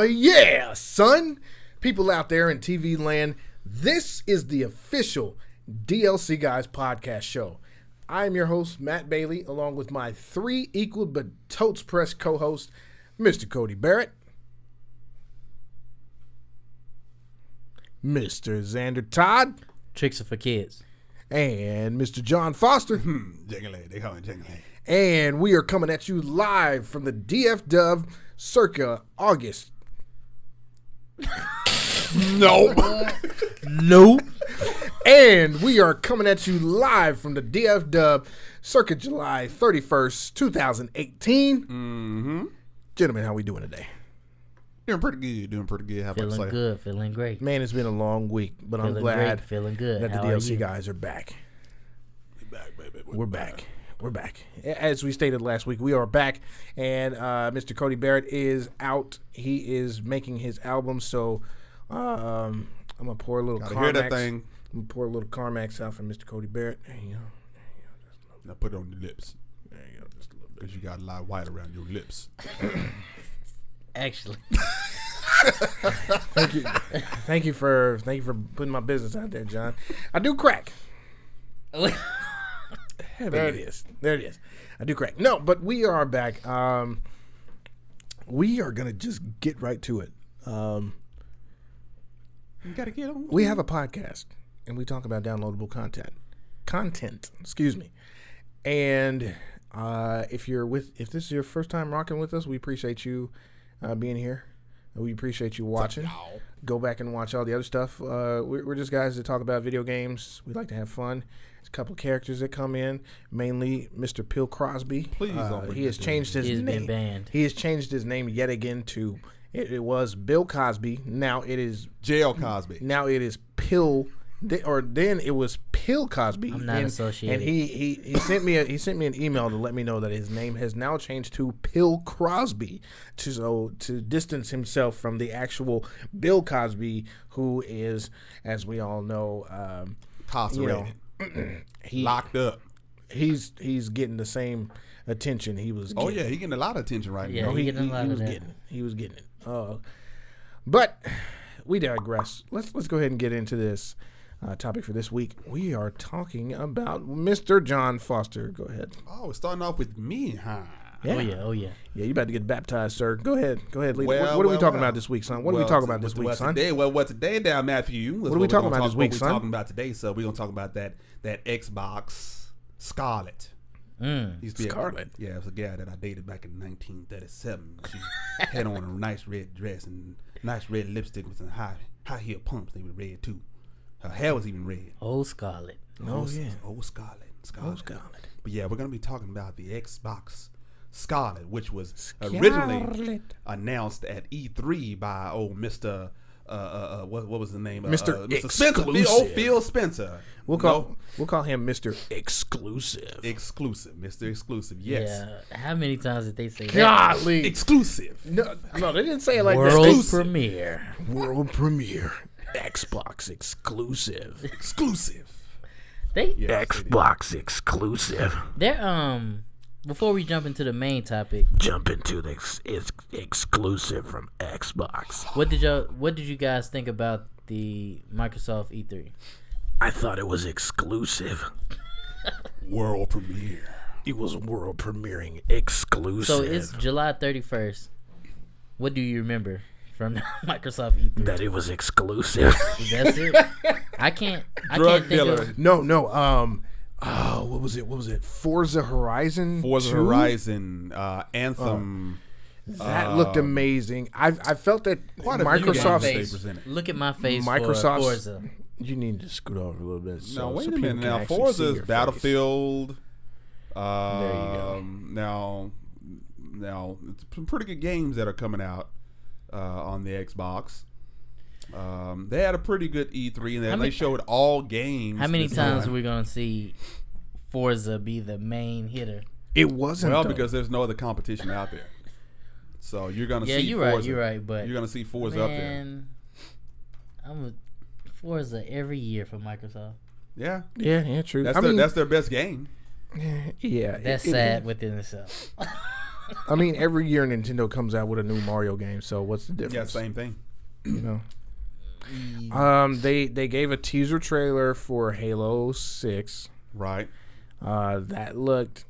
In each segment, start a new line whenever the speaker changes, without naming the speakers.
Yeah, son. People out there in TV land, this is the official DLC Guys podcast show. I am your host, Matt Bailey, along with my three equal but totes pressed co-hosts, Mr. Cody Barrett, Mr. Xander Todd,
Tricks are for kids,
and Mr. John Foster.
Jingling, they call it jingling.
And we are coming at you live from the DF Dub circa August.
Nope.
Nope.
And we are coming at you live from the DF Dub circa July 31st, 2018.
Mm-hmm.
Gentlemen, how we doing today?
Doing pretty good. How about
Feeling good, feeling great.
Man, it's been a long week, but
Feeling
I'm glad
great, feeling good.
that the
How are
DLC
you?
guys are back.
We're back, baby.
We're back. We're back. As we stated last week, we are back, and Mr. Cody Barrett is out. He is making his album, so I'm gonna pour a little
Gotta
Carmax.
hear that thing.
I'm gonna pour a little Carmax out for Mr. Cody Barrett. There you go.
Now put it on your lips,
There you go. Just a little bit.
because you got a lot of white around your lips.
Actually,
Thank you. Thank you for putting my business out there, John. I do crack. There it is. I do crack. No, but we are back. We are gonna just get right to it.
You gotta get on.
We have a podcast, and we talk about downloadable content. Excuse me. And if this is your first time rocking with us, we appreciate you being here. We appreciate you watching. Go back and watch all the other stuff. We're just guys that talk about video games. We like to have fun. There's a couple characters that come in, mainly Mr. Bill Crosby.
Please don't bring
he has
this
changed his
he's
name.
been banned.
He has changed his name yet again to it was Bill Cosby. Now it is
Jail Cosby.
Now it is Pill, or then it was Pill Cosby.
I'm not associated.
And he sent me an email to let me know that his name has now changed to Pill Crosby, to distance himself from the actual Bill Cosby, who is, as we all know,
Incarcerated. Locked up.
He's getting the same attention he was getting.
Oh yeah, he getting a lot of attention right
Yeah,
now.
No,
he getting a lot of that.
He was getting it. But we digress. Let's go ahead and get into this topic for this week. We are talking about Mr. John Foster. Go ahead.
Oh, we're starting off with me, huh?
Yeah.
Oh yeah.
Yeah, you about to get baptized, sir. Go ahead. Lead.
Well,
what are we talking
well.
about this week, son? What are we talking about this week, son?
Today now, Matthew?
What are we talking about this week, son?
What we're talking about today, so we're going to talk about that Xbox Scarlet. Used to be
Scarlet.
It was a guy that I dated back in 1937. She had on a nice red dress and nice red lipstick with some high heel pumps. They were red too. Her hair was even red.
Old Scarlet.
Oh, yeah.
Old Scarlet.
Old Scarlet.
But yeah, we're going to be talking about the Xbox Scarlet, which was originally announced at E3 by Mr. What was the name?
Mr.
Spencer. Phil Spencer.
We'll call him Mr. Exclusive.
Mr. Exclusive. Yes.
Yeah. How many times did they say that?
Golly.
Exclusive.
No, they didn't say it like
World
that.
premiere.
World premiere. Xbox exclusive.
Exclusive.
They
Xbox exclusive.
they're before we jump into the main topic,
Jump into the exclusive from Xbox.
what did you guys think about the Microsoft E3?
I thought it was exclusive.
World premiere.
It was world premiering exclusive.
So it's July 31st. What do you remember from Microsoft E3?
that it was exclusive.
That's it. I can't
Drug
think
dealer.
of.
No. What was it? Forza Horizon.
Forza
2?
Horizon, Anthem.
That looked amazing. I felt that
Quite a few games
Microsoft.
they
face.
presented.
Look at my face.
Microsoft's-
for Forza.
You need to scoot over a little bit.
Now wait a
people
minute.
can
Now
actually see
Forza's
your
Battlefield.
There you go.
Now it's some pretty good games that are coming out on the Xbox. They had a pretty good E3, and they showed all games.
How many
this
times
time.
are we gonna see Forza be the main hitter?
It wasn't.
Well,
though.
because there's no other competition out there, so you're gonna see.
You're
Forza.
right. You're right. But
You're gonna see Forza up there.
man, I'm a Forza every year for Microsoft.
Yeah,
Yeah, true.
that's their best game.
Yeah,
That's sad within itself.
I mean, every year Nintendo comes out with a new Mario game, so what's the difference?
Yeah, same thing.
You know. They gave a teaser trailer for Halo 6.
Right.
That looked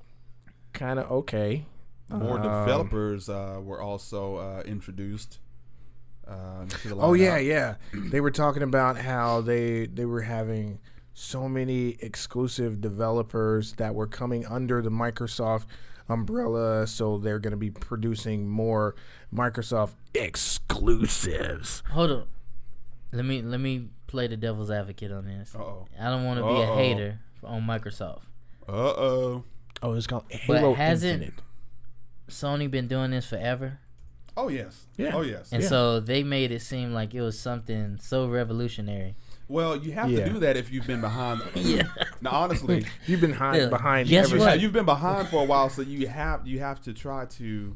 kind of okay.
More developers were also introduced. To the
Oh
lineup.
yeah. They were talking about how they were having so many exclusive developers that were coming under the Microsoft umbrella, so they're going to be producing more Microsoft exclusives.
Hold on. Let me play the devil's advocate on this.
Uh-oh.
I don't want to be a hater on Microsoft.
Uh-oh.
Oh, it's called Halo
But hasn't
Infinite.
Sony been doing this forever?
Oh, yes.
Yeah.
Oh, yes.
And so they made it seem like it was something so revolutionary.
Well, you have to do that if you've been behind.
Yeah.
Now, honestly,
You've been
Yeah.
behind.
Guess
ever
what?
since-
you've been behind for a while, so you have to try to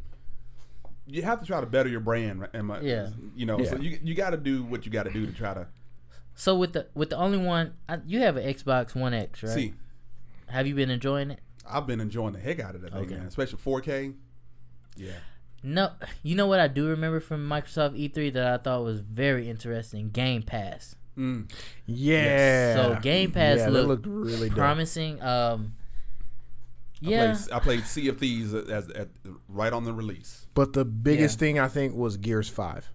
better your brand, right?
Yeah.
So you got to do what you got to do to try to
So with the only one, you have an Xbox One X, right?
see.
Have you been enjoying it?
I've been enjoying the heck out of that thing, man. Especially 4K. Yeah.
No, you know what I do remember from Microsoft E3 that I thought was very interesting? Game Pass.
Yeah.
So Game Pass
that
looked
really dope.
promising. Yeah,
I played Sea of Thieves at right on the release.
But the biggest thing I think was Gears 5.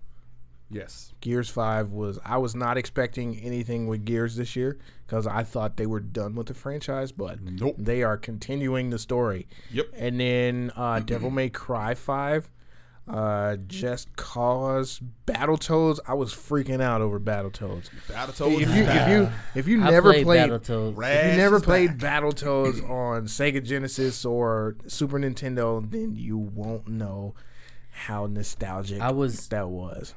Yes.
Gears 5 I was not expecting anything with Gears this year because I thought they were done with the franchise, but
Nope.
they are continuing the story.
Yep.
And then Devil May Cry 5, Just Cause, Battletoads. I was freaking out over Battletoads.
Battletoads.
If you
I
never
played
played
Battletoads.
if you never
is
played
back.
Battletoads on Sega Genesis or Super Nintendo, then you won't know how nostalgic that was.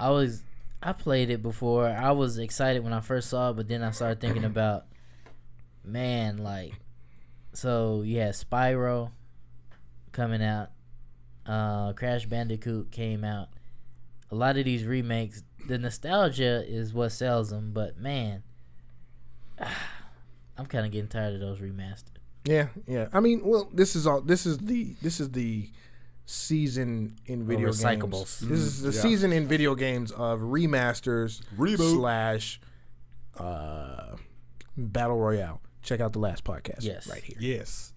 I played it before. I was excited when I first saw it, but then I started thinking about, man, like, so you had Spyro coming out, Crash Bandicoot came out. A lot of these remakes, the nostalgia is what sells them, but man, I'm kind of getting tired of those remastered.
Yeah. I mean, well, this is the season in video
recyclables.
games. This is the season in video games of remasters
Reboot.
/ battle royale. Check out the last podcast.
Yes.
Right here.
Yes.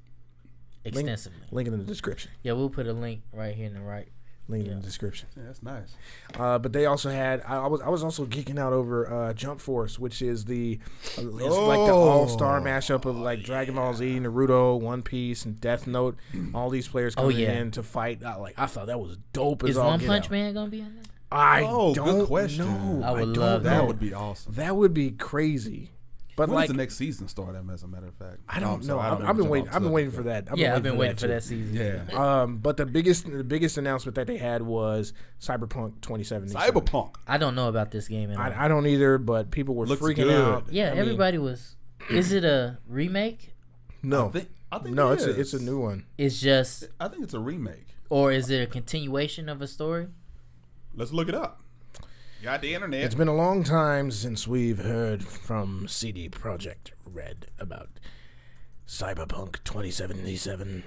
Extensively.
Link in the description.
Yeah, we'll put a link right here in the right.
Link in the description.
Yeah, that's nice.
But they also had. I was also geeking out over Jump Force, which is like the all-star mashup of like Dragon Ball Z, Naruto, One Piece, and Death Note. All these players coming in to fight. I thought that was dope as
Is
all
One
get
Punch
out.
Man gonna be on there?
I
Oh,
don't
good question.
know.
I would
don't
love
know.
That would be awesome.
That would be crazy. But
When
like
does the next season start? As a matter of fact,
I don't know.
I don't
I've been
know
waiting.
what
I've been
you're
waiting
talking
for
about.
that.
I've been waiting for that
too.
season.
Yeah.
But the biggest announcement that they had was Cyberpunk 2077.
Cyberpunk.
I don't know about this game at all.
I don't either, but people were
Looks
freaking
good.
out.
Yeah,
I mean,
everybody was. Is it a remake?
No,
I think
no,
it
it's a
is.
new one.
It's just,
I think it's a remake.
or is it a continuation of a story?
Let's look it up. Got the internet.
It's been a long time since we've heard from CD Projekt Red about Cyberpunk 2077.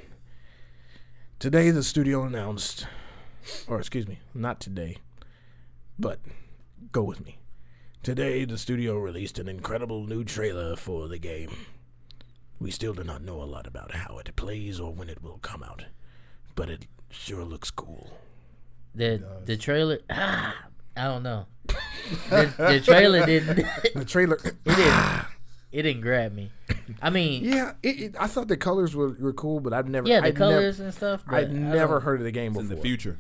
Today, the studio announced, or excuse me, not today, but go with me. Today, the studio released an incredible new trailer for the game. We still do not know a lot about how it plays or when it will come out, but it sure looks cool.
The trailer. I don't know. The trailer didn't.
The trailer,
It didn't grab me. I mean,
yeah, I thought the colors were cool, but I'd never.
yeah, the
I'd
colors and stuff. But
I'd never heard of the game
It's
before.
in the future.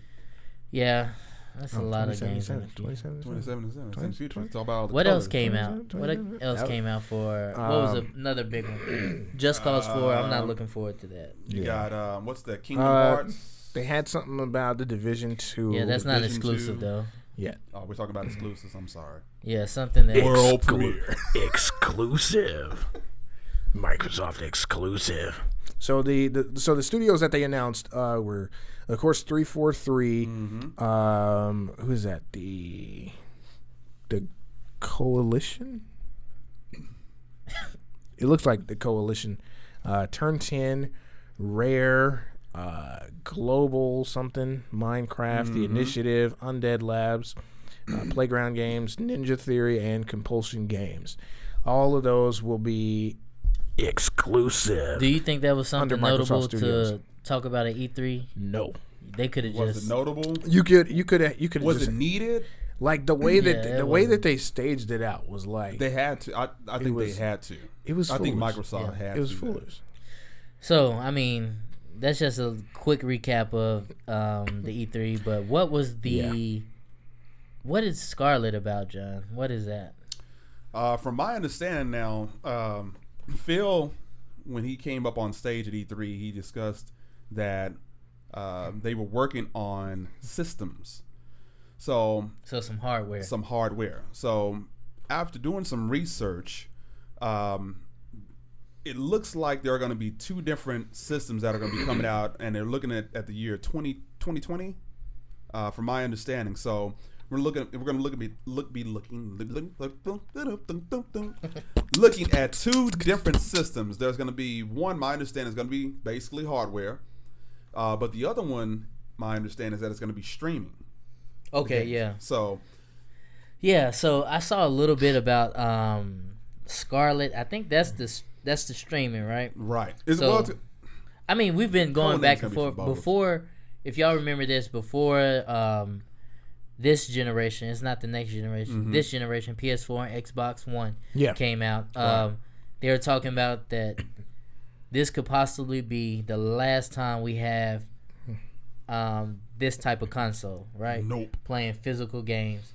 Yeah, that's a lot of games. In the future.
27 is in the future. It's all about all the
What else
colors.
came out? What else came out for? What was another big one? Just Cause 4. I'm not looking forward to that.
You got what's that? Kingdom Hearts.
They had something about the Division 2.
Yeah, that's not
Division
exclusive
2.
though.
Yeah.
Oh, we're talking about exclusives. I'm sorry.
Yeah, something that.
World premiere.
Exclusive. Microsoft exclusive. So the studios that they announced were, of course, 343. Who is that? The Coalition. It looks like the Coalition. Turn 10, Rare, Global something, Minecraft, The Initiative, Undead Labs, Playground Games, Ninja Theory, and Compulsion Games. All of those will be exclusive.
Do you think that was something
under Microsoft
notable
Studios.
to talk about at E3?
No.
They could have
Was
just
it notable?
You could
Was
just,
it needed?
like the way that
Yeah,
the
it
way
wasn't.
that they staged it out was like
They had to. I think
was-
they had to.
it was
I think
foolish.
Microsoft had to.
It was
do that.
foolish.
So, I mean, that's just a quick recap of the E3. But what was the what is Scarlet about, John? What is that?
From my understanding now, Phil, when he came up on stage at E3, he discussed that they were working on systems. So
some hardware.
some hardware. So after doing some research, it looks like there are going to be two different systems that are going to be coming out, and they're looking at the year 2020, from my understanding. So we're going to looking at two different systems. There's going to be one, my understanding, is going to be basically hardware, but the other one, my understanding, is that it's going to be streaming.
Okay, yeah.
So
So I saw a little bit about Scarlet. I think that's the streaming, right?
right.
I mean, we've been going
Conan's
back and
gonna be
forth
for both.
before. If y'all remember this, before this generation, it's not the next generation. This generation, PS4 and Xbox One came out. They were talking about that this could possibly be the last time we have this type of console, right?
Nope.
Playing physical games.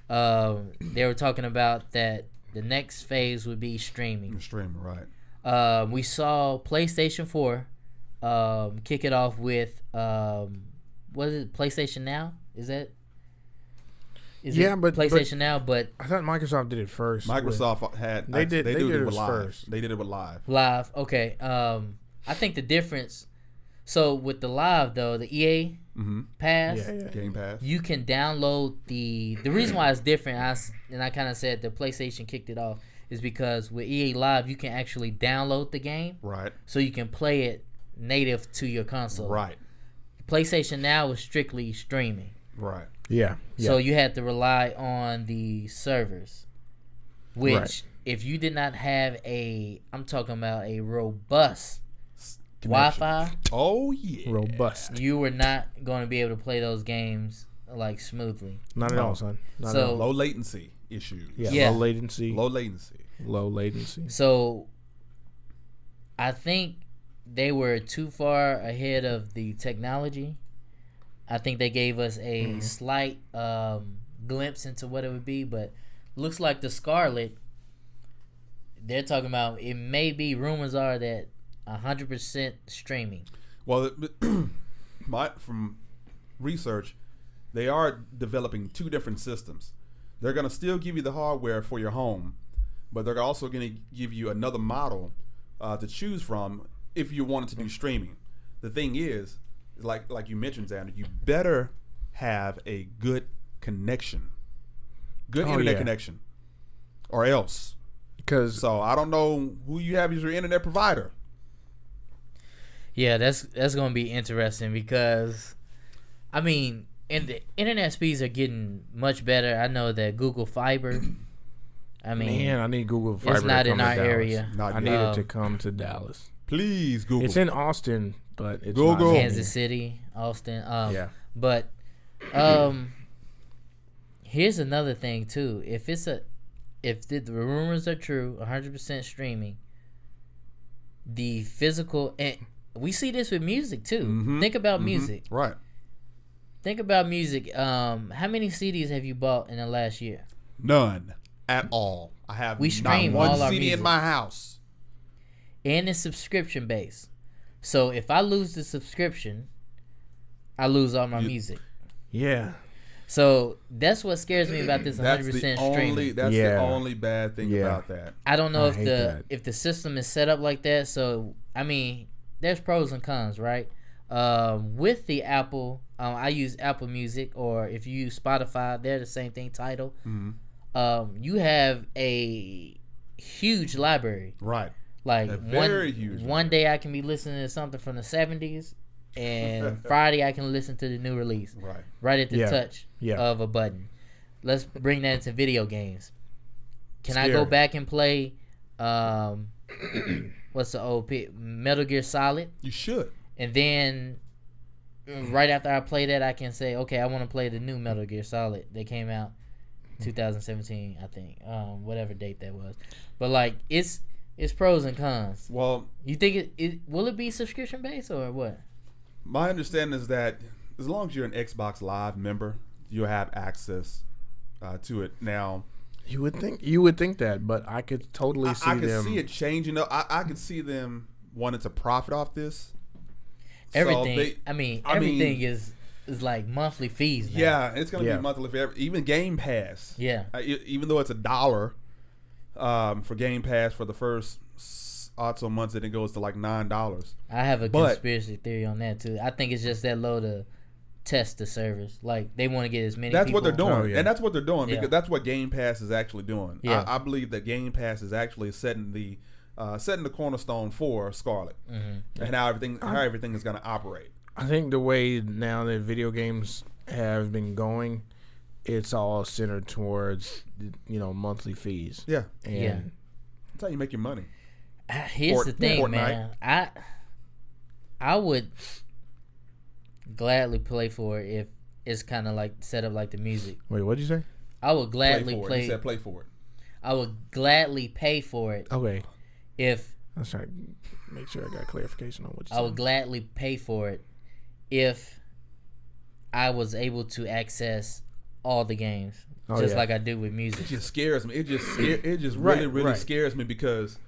They were talking about that the next phase would be streaming.
Streaming, right.
We saw PlayStation 4 kick it off with what is it, PlayStation Now? Is it
but
PlayStation Now, but
I thought Microsoft did it first.
Microsoft had
They did it
with
was
live.
first.
They did it with live.
live. Okay. I think the difference. So with the live though, the EA Pass,
Game Pass.
you can download the reason why it's different. I kind of said the PlayStation kicked it off is because with EA Live you can actually download the game,
Right.
so you can play it native to your console.
Right.
PlayStation Now is strictly streaming.
Right.
Yeah.
So you had to rely on the servers, which
Right.
if you did not have I'm talking about a robust Wi-Fi,
Oh yeah.
robust.
you were not going to be able to play those games like smoothly.
Not at all, son. Not
So-
at all.
Low latency issues.
Yeah.
Low latency.
Low latency.
Low latency.
So I think they were too far ahead of the technology. I think they gave us a slight glimpse into what it would be, but looks like the Scarlet, they're talking about it may be, rumors are that 100% streaming.
Well, from research, they are developing two different systems. They're going to still give you the hardware for your home, but they're also going to give you another model to choose from if you wanted to do streaming. The thing is, like you mentioned, Xander, you better have a good connection, internet connection, or else.
Because
So I don't know who you have as your internet provider.
Yeah, that's going to be interesting because, I mean, and the internet speeds are getting much better. I know that Google Fiber, I mean,
man, I need Google Fiber.
it's not
to come
in
to
our
Dallas.
area.
Not
I
yet.
need it to come to Dallas.
Please, Google.
It's in Austin, but it's
Google.
not
Kansas City, Austin.
Yeah.
But here's another thing too. If the rumors are true, 100% streaming, the physical, and we see this with music too. Think about music.
Right.
Think about music. How many CDs have you bought in the last year?
None at all. I have
We
not
stream
one
all our
CD
music.
in my house.
And it's subscription based. So if I lose the subscription, I lose all my music.
Yeah.
So that's what scares me about this 100%
That's the
streaming.
the only bad thing about that.
I don't know
I
if
hate that.
if the system is set up like that. So I mean, there's pros and cons, right? With the Apple, I use Apple Music, or if you use Spotify, they're the same thing. Tidal. You have a huge library,
Right.
like
A very huge
one day I can be listening to something from the 70s, and Friday I can listen to the new release. Right at the touch of a button. Let's bring that into video games. Can I go back and play what's the old Metal Gear Solid?
You should.
And then right after I play that, I can say, okay, I want to play the new Metal Gear Solid that came out 2017, I think, whatever date that was. But like, it's pros and cons.
Well,
you think it will it be subscription based or what?
My understanding is that as long as you're an Xbox Live member, you'll have access to it. Now,
you would think that, but I could totally see them. I could
see it changing. I could see them wanting to profit off this.
Everything. So everything is like monthly fees now.
Yeah, it's going to be monthly for even Game Pass.
Yeah.
Even though it's $1 for Game Pass for the first so months, and it goes to like $9.
I have a conspiracy theory on that too. I think it's just that low to test the service. Like they want to get as many.
That's
people.
what they're doing, and that's what they're doing because that's what Game Pass is actually doing.
Yeah.
I believe that Game Pass is actually setting the cornerstone for Scarlet and how everything is going to operate.
I think the way now that video games have been going, it's all centered towards monthly fees.
Yeah,
and
that's how you make your money.
Here's the thing, man. I would gladly play for it if it's kind of like set up like the music.
Wait, what'd you say?
I would gladly play.
He said play for it.
I would gladly pay for it.
Okay.
If
I was trying to make sure I got clarification on what you said.
I would gladly pay for it if I was able to access all the games, like I do with music.
It just scares me. It just really scares me because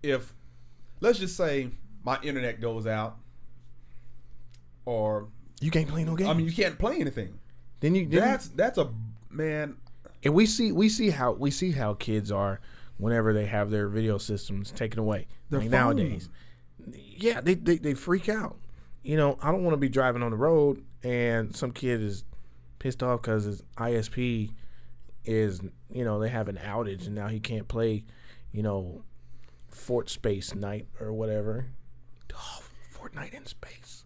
if, let's just say, my internet goes out, or
you can't play no games.
I mean, you can't play anything. That's a man.
And we see how kids are whenever they have their video systems taken away. Like nowadays, yeah, they freak out. I don't want to be driving on the road and some kid is pissed off because his ISP is, they have an outage and now he can't play, Fort Space Night or whatever. Oh, Fortnite in space.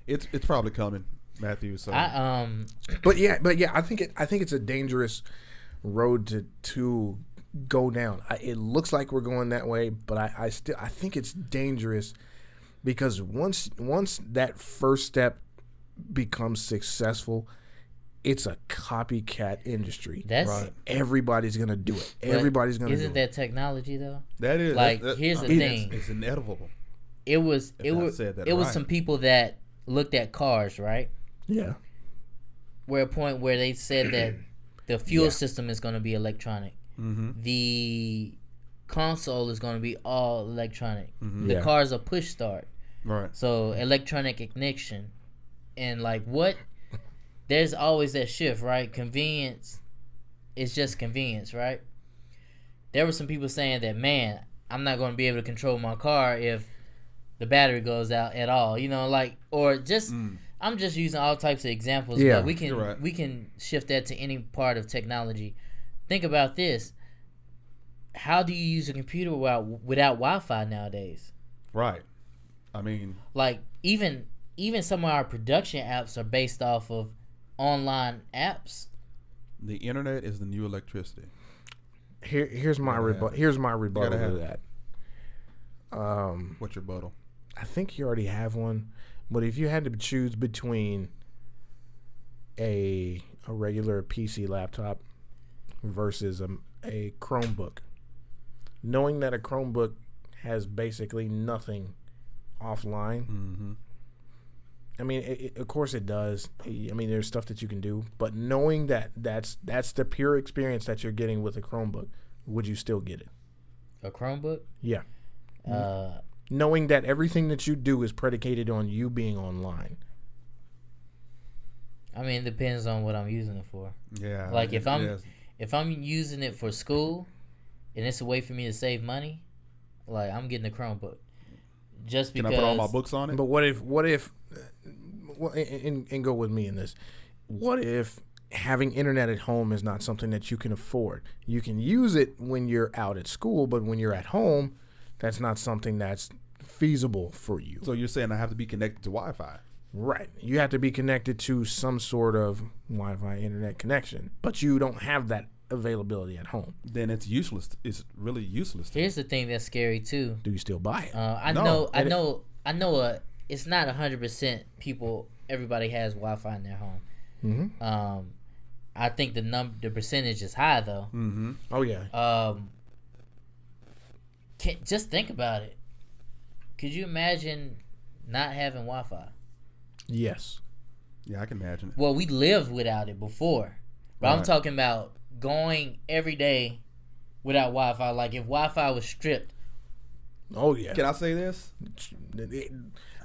It's probably coming, Matthew. So,
but yeah, I think it's a dangerous road to go down. It looks like we're going that way, but I think it's dangerous because once that first step becomes successful, it's a copycat industry.
Right.
Everybody's gonna do it. Everybody's gonna.
Isn't that technology though?
That is.
Like, here's the thing.
It's inevitable.
It was some people that looked at cars, right?
Yeah.
Where a point where they said that the fuel system is going to be electronic. Mm-hmm. The console is going to be all electronic. Mm-hmm. The car's a push start.
Right.
So electronic ignition. And like what? There's always that shift, right? Convenience is just convenience, right? There were some people saying that, man, I'm not going to be able to control my car if the battery goes out at all. Or just... I'm just using all types of examples, but we can shift that to any part of technology. Think about this. How do you use a computer without Wi-Fi nowadays?
Right. I mean...
Like, even some of our production apps are based off of online apps.
The internet is the new electricity.
Here's my rebuttal to that.
What's your rebuttal?
I think you already have one. But if you had to choose between a regular PC laptop versus a Chromebook, knowing that a Chromebook has basically nothing offline, I mean, of course it does. I mean, there's stuff that you can do, but knowing that that's the pure experience that you're getting with a Chromebook, would you still get it?
A Chromebook?
Yeah. Knowing that everything that you do is predicated on you being online.
I mean, it depends on what I'm using it for.
Yeah.
Like if I'm using it for school, and it's a way for me to save money, like I'm getting a Chromebook. Just because.
Can I put all my books on it?
But what if, and go with me in this. What if having internet at home is not something that you can afford? You can use it when you're out at school, but when you're at home, that's not something that's feasible for you.
So you're saying I have to be connected to Wi-Fi?
Right. You have to be connected to some sort of Wi-Fi internet connection, but you don't have that availability at home.
Then it's useless. It's really useless.
Here's the thing that's scary too.
Do you still buy it?
I
No.
know. It's not 100% people. Everybody has Wi-Fi in their home.
Mm-hmm.
I think the percentage is high though.
Mm-hmm.
Oh yeah.
Just think about it. Could you imagine not having Wi-Fi?
Yes.
Yeah, I can imagine it.
Well, we lived without it before, but I'm
Right.
talking about going every day without Wi-Fi. Like if Wi-Fi was stripped.
Oh yeah.
Can I say this?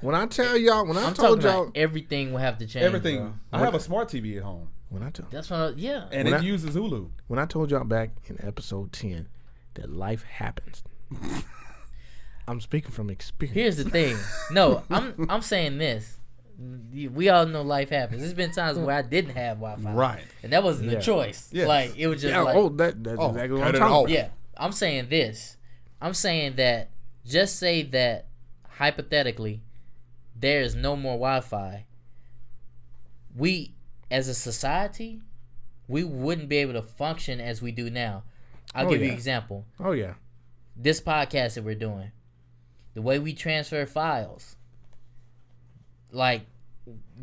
When I tell y'all, when I
I'm
told
talking
y'all,
about everything will have to change.
Everything.
Bro.
I have a smart TV at home,
when I told,
That's what. Yeah.
and
When
it
I-
uses Hulu.
when I told y'all back in episode 10 that life happens. I'm speaking from experience.
Here's the thing. No, I'm saying this. We all know life happens. There's been times where I didn't have Wi-Fi,
Right.
and that wasn't
Yeah.
a choice.
Yes.
Like it was just
Yeah,
like,
that's
Oh,
exactly what
cut
I'm
it
talking
off.
about.
yeah. I'm saying this. I'm saying that. Just say that hypothetically, there is no more Wi-Fi. We, as a society, we wouldn't be able to function as we do now. I'll
Oh,
give you
yeah.
an example.
Oh yeah.
This podcast that we're doing, the way we transfer files, like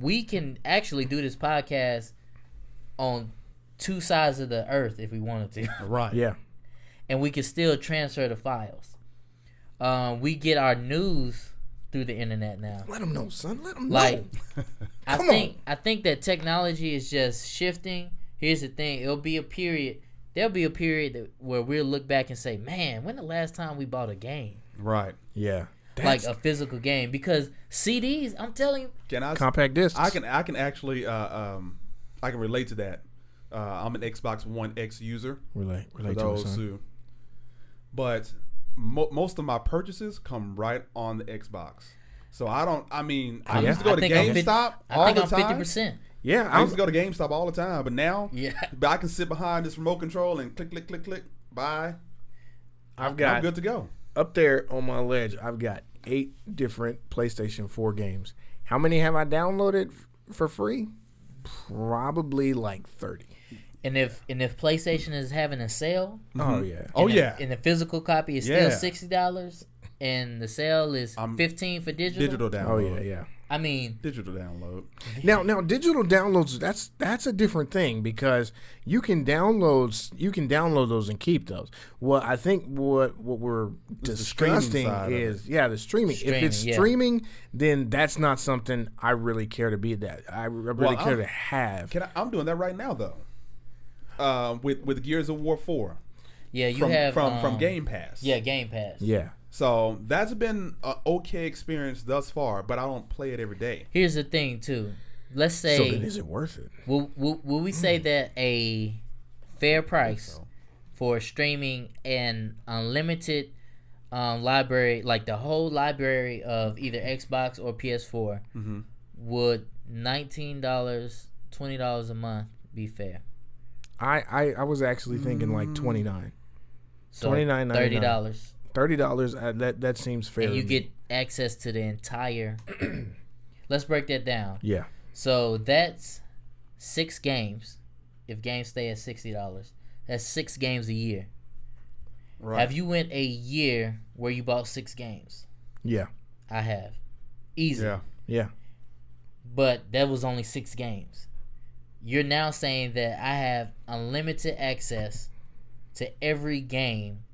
we can actually do this podcast on two sides of the earth if we wanted to,
Right.
Yeah.
and we can still transfer the files. We get our news through the internet now.
Let them know, son. Let them
Like,
know. Come
I think that technology is just shifting. Here's the thing: there'll be a period where we'll look back and say, "Man, when the last time we bought a game,
Right.
Yeah.
like a physical game?" Because CDs, I'm telling you,
Can I?
compact discs.
I can actually. I can relate to that. I'm an Xbox One X user.
relate
For
to it,
those
son.
who. But most of my purchases come right on the Xbox. So I don't. I mean, I
Yeah.
used to go to
think I'm
GameStop
I
all
think
the
I'm
time.
50%.
Yeah,
I used to go to GameStop all the time, but now,
Yeah.
but I can sit behind this remote control and click, click, click, click. Buy.
I've
I'm
got
good to go.
up there on my ledge. I've got 8 different PlayStation 4 games. How many have I downloaded for free? Probably like 30.
And if PlayStation is having a sale,
Oh yeah.
Oh
and
yeah.
and the physical copy is
Yeah.
still $60, and the sale is $15 for digital.
Digital download.
Oh yeah, yeah.
I mean,
Digital download.
Now digital downloads, that's a different thing because you can download those and keep those. Well, I think what we're
the streaming
discussing
side of
is the streaming. If
Streaming,
it's
yeah.
streaming, then that's not something I really care to be that I really care
I'm-
to have.
I'm doing that right now though. With Gears of War 4
yeah, you
from
have
from Game Pass.
Yeah, Game Pass.
Yeah.
So that's been an okay experience thus far, but I don't play it every day.
Here's the thing too. Let's
So
say,
then is it worth it?
will we say that a fair price
so.
for streaming an unlimited library, like the whole library of either Xbox or PS4,
Mm-hmm.
would $19, $20 a month be fair?
I was actually thinking like $29.
So
$29.99.
$30.
$30 that seems fair.
And you
to me.
get access to the entire. Let's break that down.
Yeah.
So that's 6 games. If games stay at $60, that's 6 games a year.
Right.
Have you went a year where you bought 6 games?
Yeah.
I have. Easy.
Yeah.
Yeah.
But that was only 6 games. You're now saying that I have unlimited access to every game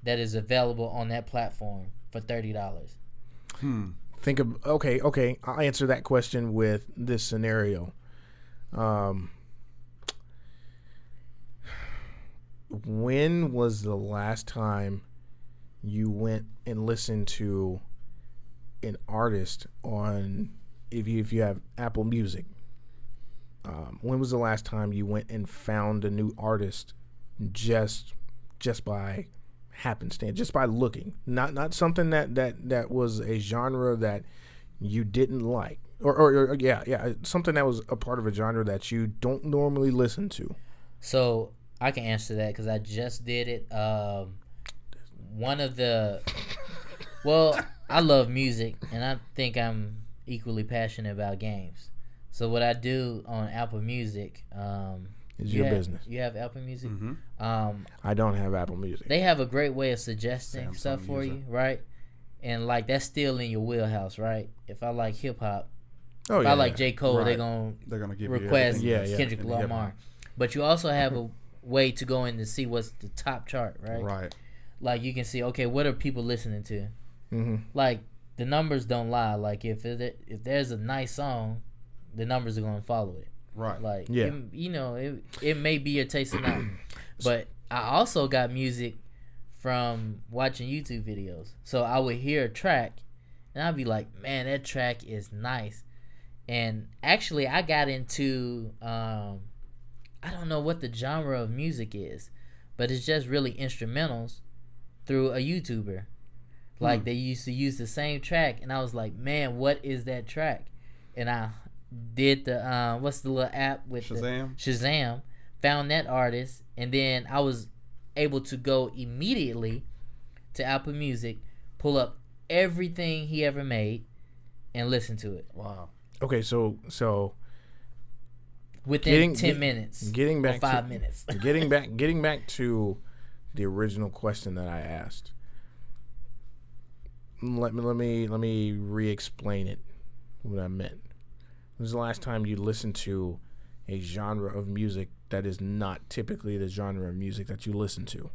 that is available on that platform for $30.
Think of okay. I'll answer that question with this scenario. When was the last time you went and listened to an artist on if you have Apple Music? When was the last time you went and found a new artist just by happenstance, just by looking, not something that was a genre that you didn't like, or something that was a part of a genre that you don't normally listen to?
So I can answer that because I just did it. One of the Well, I love music, and I think I'm equally passionate about games. So what I do on Apple Music,
Is your business.
You have Apple Music.
Mm-hmm.
I don't have Apple Music.
They have a great way of suggesting
Samsung
stuff for
user.
you, right? And like that's still in your wheelhouse, right? If I like hip hop,
Oh
if
yeah.
I like J. Cole,
Right.
they're
gonna give
request
you
Yeah, yeah.
Kendrick
in the hip-hop.
Lamar. But you also have a way to go in to see what's the top chart, right?
Right.
Like you can see, okay, what are people listening to?
Mm-hmm.
Like the numbers don't lie. Like if there's a nice song, the numbers are gonna follow it.
Right.
Like
Yeah.
it may be your taste or not. But I also got music from watching YouTube videos. So I would hear a track and I'd be like, man, that track is nice. And actually I got into I don't know what the genre of music is, but it's just really instrumentals through a YouTuber. Like they used to use the same track and I was like, man, what is that track? And I did the what's the little app with
Shazam?
Shazam, found that artist, and then I was able to go immediately to Apple Music, pull up everything he ever made, and listen to it
Wow.
Okay, so
within 10 minutes,
getting back
or 5
to,
minutes.
getting back to the original question that I asked. Let me re-explain it. What I meant. When was the last time you listened to a genre of music that is not typically the genre of music that you listen to?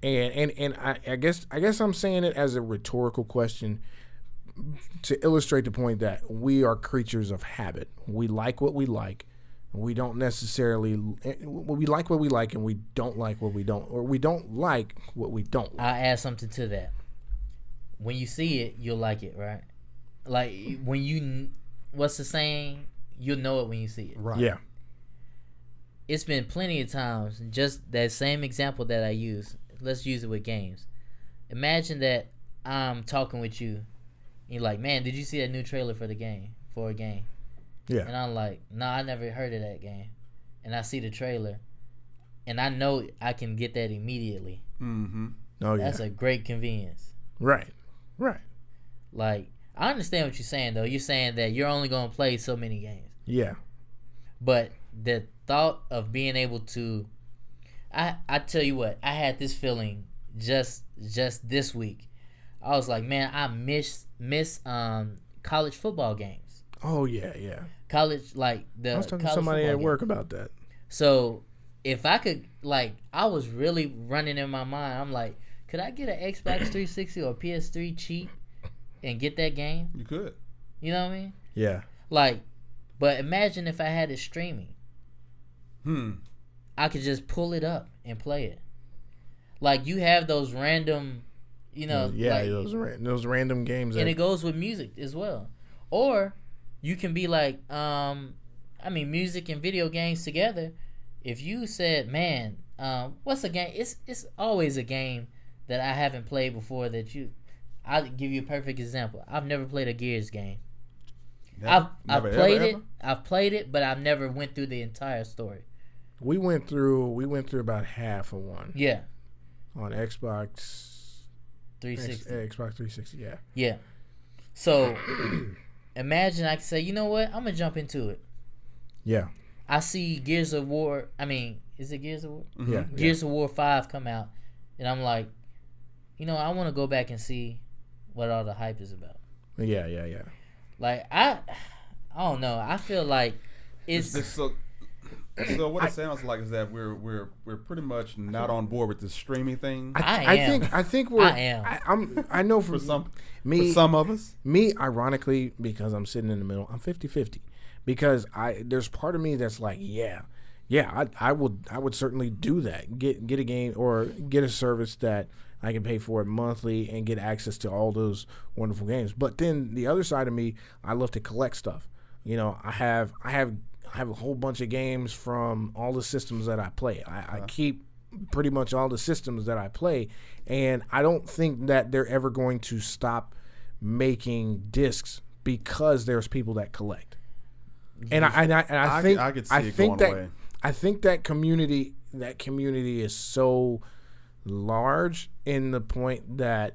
And I guess I'm saying it as a rhetorical question to illustrate the point that we are creatures of habit. We like what we like. We don't necessarily we like what we like, and we don't like what we don't, or we don't like what we don't like.
I'll add something to that. When you see it, you'll like it, right? Like when you, what's the saying? You'll know it when you see it.
Right.
Yeah.
It's been plenty of times, just that same example that I use. Let's use it with games. Imagine that I'm talking with you, and you're like, man, did you see that new trailer for a game?
Yeah.
And I'm like, no, I never heard of that game. And I see the trailer, and I know I can get that immediately.
Mm-hmm.
Oh yeah.
That's a great convenience.
Right.
Like, I understand what you're saying, though. You're saying that you're only going to play so many games.
Yeah.
But the thought of being able to, I tell you what, I had this feeling just this week. I was like, man, I miss college football games.
Oh yeah.
College, like the
I was talking to
college
somebody
football
at work
games.
about that.
So if I could, like, I was really running in my mind. I'm like, could I get an Xbox 360 or PS3 cheap and get that game?
You could.
You know what I mean?
Yeah.
Like, but imagine if I had it streaming.
Hmm.
I could just pull it up and play it. Like, you have those random,
Yeah,
like,
those random games.
and
That,
it goes with music as well. Or you can be like, music and video games together. If you said, man, what's a game? It's always a game that I haven't played before I'll give you a perfect example. I've never played a Gears game. I've played it. I've played it, but I've never went through the entire story.
we went through about half of one
Yeah,
on Xbox
360.
Xbox 360. Yeah.
Yeah. So imagine I could say, you know what? I'm gonna jump into it.
Yeah.
I see Gears of War. Is it Gears of War?
Mm-hmm.
Yeah.
Gears of War 5 come out, and I'm like, I want to go back and see what all the hype is about.
Yeah.
Like, I don't know. I feel like it's
So what it sounds like is that we're pretty much not on board with this streaming thing.
I am.
I think we're.
I am.
I know for
for
me.
some of us.
Me, ironically, because I'm sitting in the middle, I'm 50-50. Because there's part of me that's like, I would certainly do that. Get a game or get a service that I can pay for it monthly and get access to all those wonderful games. But then the other side of me, I love to collect stuff. I have a whole bunch of games from all the systems that I play. I keep pretty much all the systems that I play, and I don't think that they're ever going to stop making discs because there's people that collect. And I think
I could see it going away.
I think that community is so large in the point that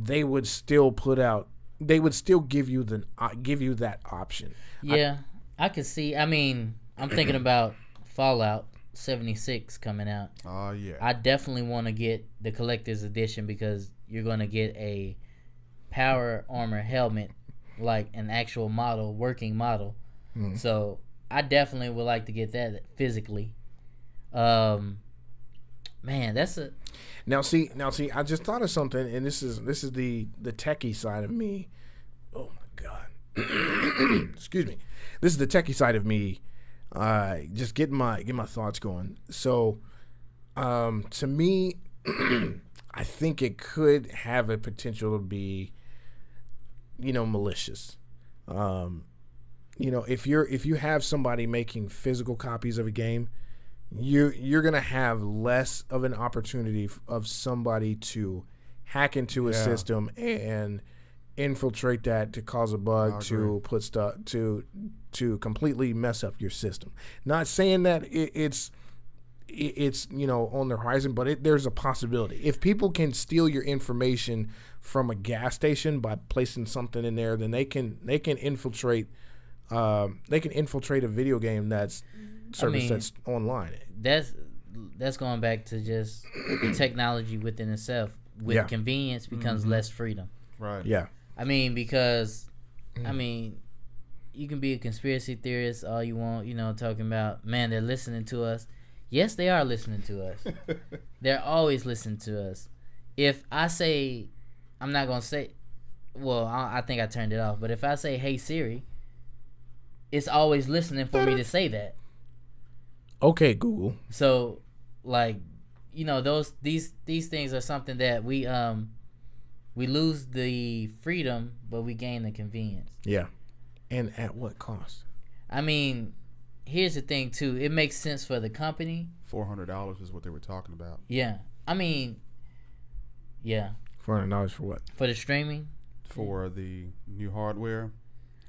they would still put out. They would still give you that option.
Yeah, I could see. I mean, I'm thinking about Fallout 76 coming out.
Oh yeah.
I definitely want to get the collector's edition because you're going to get a power armor helmet, like an actual model, working model. So I definitely would like to get that physically. Man, that's a
Now see, I just thought of something, and this is the techie side of me. Oh my god, excuse me. This is the techie side of me. Just getting my thoughts going. So, to me, I think it could have a potential to be, malicious. If you have somebody making physical copies of a game, you're gonna have less of an opportunity of somebody to hack into a system and infiltrate that to cause a bug, to put stuff to completely mess up your system. Not saying that it's on the horizon, but there's a possibility. If people can steal your information from a gas station by placing something in there, then they can infiltrate. They can infiltrate a video game that's online.
That's going back to just the technology within itself. With convenience becomes less freedom.
Right.
Yeah.
I mean, because you can be a conspiracy theorist all you want, talking about, man, they're listening to us. Yes, they are listening to us. They're always listening to us. If I say, I'm not going to say, well, I think I turned it off, but if I say, hey, Siri, it's always listening for me to say that.
Okay, Google.
So, these things are something that we lose the freedom, but we gain the convenience.
Yeah. And at what cost?
I mean, here's the thing too. It makes sense for the company.
$400 is what they were talking about.
Yeah. I mean, yeah.
$400 for what?
For the streaming.
For the new hardware,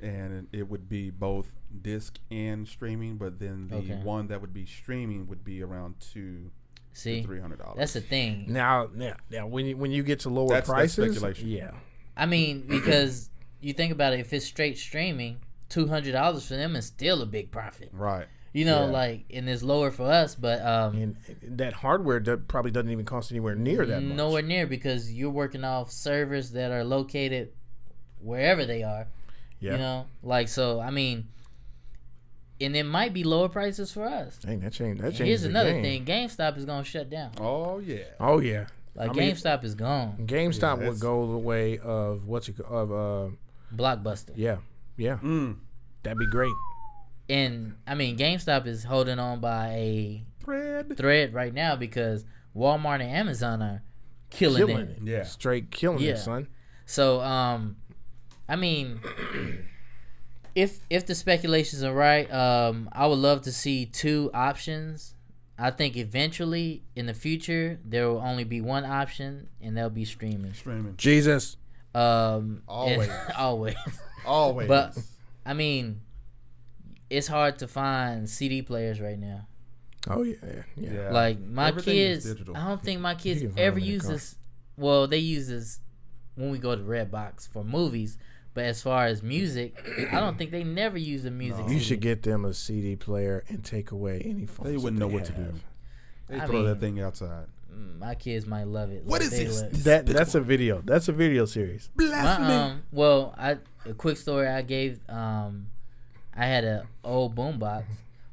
and it would be both disc and streaming. But then the one that would be streaming would be around $200 to $300.
That's the thing.
Now, when you get to lower prices,
that's speculation.
Yeah.
I mean, because you think about it, if it's straight streaming, $200 for them is still a big profit.
Right.
And it's lower for us, but
and that hardware probably doesn't even cost anywhere near that much.
Nowhere near, because you're working off servers that are located wherever they are.
Yeah.
So I mean, and it might be lower prices for us.
Dang, that changes.
Here's another thing: GameStop is gonna shut down.
Oh yeah.
GameStop is gone.
GameStop would go the way of
Blockbuster.
Yeah. That'd be great.
And I mean, GameStop is holding on by a thread right now because Walmart and Amazon are killing it.
Yeah, straight killing it, son.
So, I mean, if the speculations are right, I would love to see two options. I think eventually in the future there will only be one option, and that'll be streaming.
Jesus.
Always.
Always. But I mean, it's hard to find CD players right now.
Oh yeah.
Like my kids, I don't think my kids ever use this. Well, they use this when we go to Redbox for movies. But as far as music, I don't think they never use a music.
You should get them a CD player and take away any phones.
They wouldn't know what to do. They throw that thing outside.
My kids might love it.
What is this?
That's a video. That's a video series.
Blasphemy.
A quick story I gave. I had an old boombox.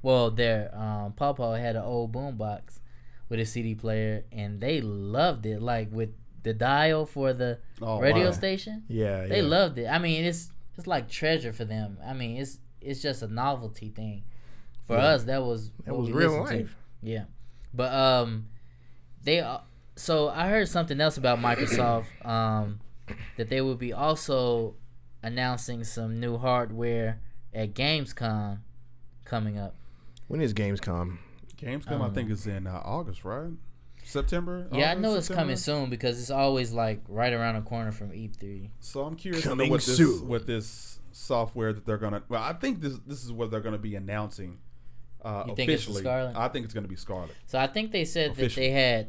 Well, their Pawpaw had an old boombox with a CD player, and they loved it. Like with the dial for the radio station.
Yeah,
they loved it. I mean, it's like treasure for them. I mean, it's just a novelty thing. For us, that was
real life.
Yeah, but so I heard something else about Microsoft, that they would be also announcing some new hardware at Gamescom coming up.
When is Gamescom?
I think is in August, right? September?
Yeah, August, I know it's coming soon because it's always like right around the corner from E3.
So I'm curious to know what this software that they're gonna. Well, I think this is what they're gonna be announcing.
You
officially.
think it's Scarlet?
I think it's gonna be Scarlet.
So I think they said that they had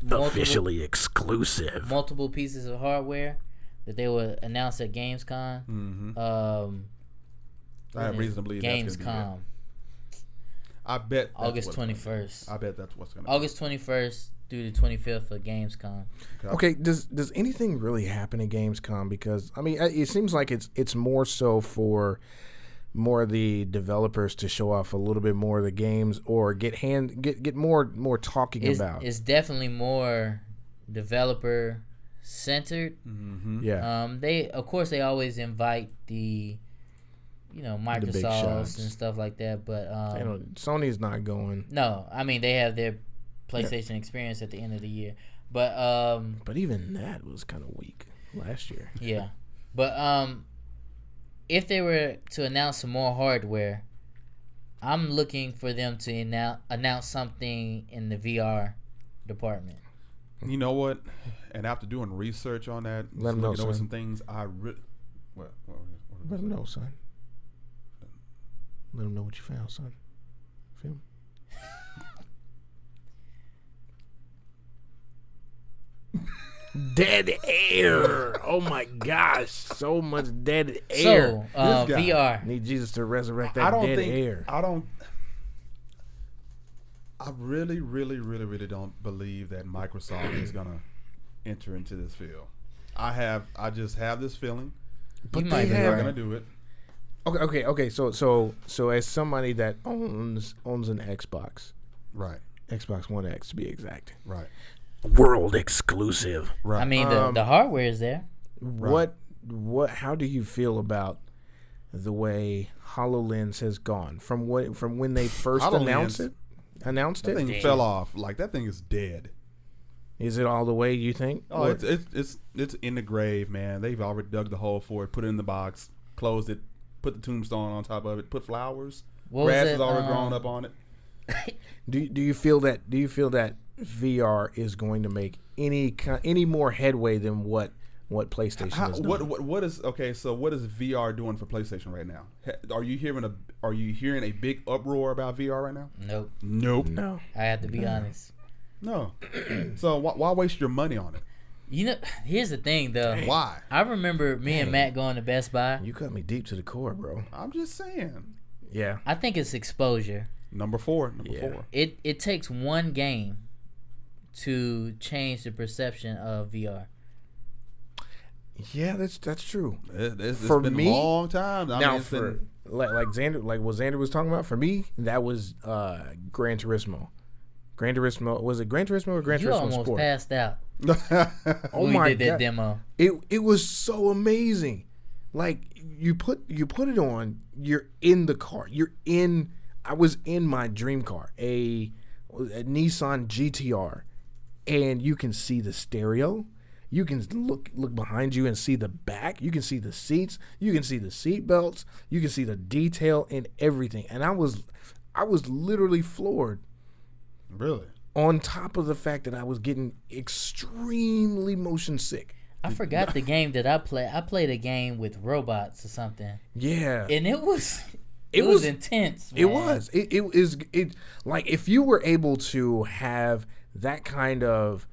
Officially exclusive.
multiple pieces of hardware that they would announce at Gamescom.
I have reason to believe that's
Gamescom.
gonna be it. I bet that's
August
what's gonna be.
21st.
I bet that's what's going to
August 21st through the 25th of Gamescom.
Okay, does anything really happen at Gamescom? Because I mean, it seems like it's more so for more of the developers to show off a little bit more of the games or get more talking about.
It's definitely more developer centered.
Yeah.
They always invite the Microsoft and stuff like that, but
Sony's not going.
No, I mean they have their PlayStation experience at the end of the year, but
even that was kind of weak last year.
Yeah, but if they were to announce some more hardware, I'm looking for them to announce something in the VR department.
You know what? And after doing research on that,
Let them know,
looking over
son.
some things, what
Let them know, son. Let them know what you found, son. Feel me? Dead air. Oh my gosh, so much dead air.
So VR.
Need Jesus to resurrect that dead air.
I really, really, really, really don't believe that Microsoft is gonna enter into this field. I just have this feeling.
But
They're not gonna do it.
Okay. So as somebody that owns an Xbox,
Right.
Xbox One X to be exact,
Right.
world exclusive.
Right.
I mean the hardware is there.
What? How do you feel about the way HoloLens has gone from when they first announced it?
That thing fell off. Like that thing is dead.
Is it all the way you think?
Oh, it's in the grave, man. They've already dug the hole for it, put it in the box, closed it, put the tombstone on top of it, put flowers. Grass is already grown up on it.
Do you feel that VR is going to make any more headway than what PlayStation has done?
What is okay? So what is VR doing for PlayStation right now? Are you hearing a big uproar about VR right now?
Nope.
No.
I have to be honest.
No. So why waste your money on it?
Here's the thing though.
Why?
I remember me and Matt going to Best Buy.
You cut me deep to the core, bro.
I'm just saying.
Yeah.
I think it's exposure.
Number four.
It takes one game to change the perception of VR.
Yeah, that's true.
It's
For
been
me,
a long time.
like Xander, like what Xander was talking about. For me, that was Gran Turismo. Gran Turismo, was it Gran Turismo or Gran
You
Turismo
almost
Sport?
passed out.
Oh
when
my
we did that
God.
demo.
It was so amazing. Like you put it on, you're in the car. I was in my dream car, a Nissan GTR, and you can see the stereo. You can look behind you and see the back. You can see the seats. You can see the seat belts. You can see the detail in everything. And I was literally floored.
Really?
On top of the fact that I was getting extremely motion sick.
I forgot the game that I played. I played a game with robots or something.
Yeah.
And it was intense, man.
It was. It like if you were able to have that kind of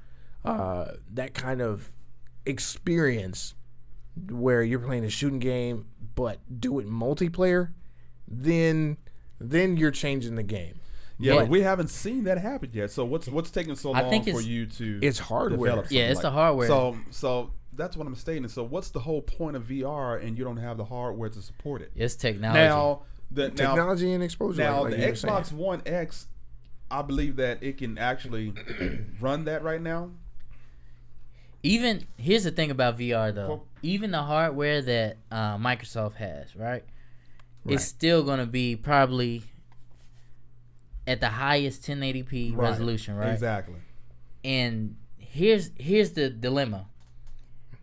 experience where you're playing a shooting game but do it multiplayer, then you're changing the game.
Yeah, but we haven't seen that happen yet. So what's taking so long for you to?
It's hardware.
develop
Yeah, it's
something
the hardware.
So that's what I'm stating. So what's the whole point of VR and you don't have the hardware to support it?
It's technology.
Now
Technology and exposure.
Now
like
the
you were
Xbox
saying.
One X, I believe that it can actually run that right now.
Here's the thing about VR though. Even the hardware that Microsoft has, right? It's still going to be probably at the highest 1080p resolution, right?
Exactly.
And here's the dilemma.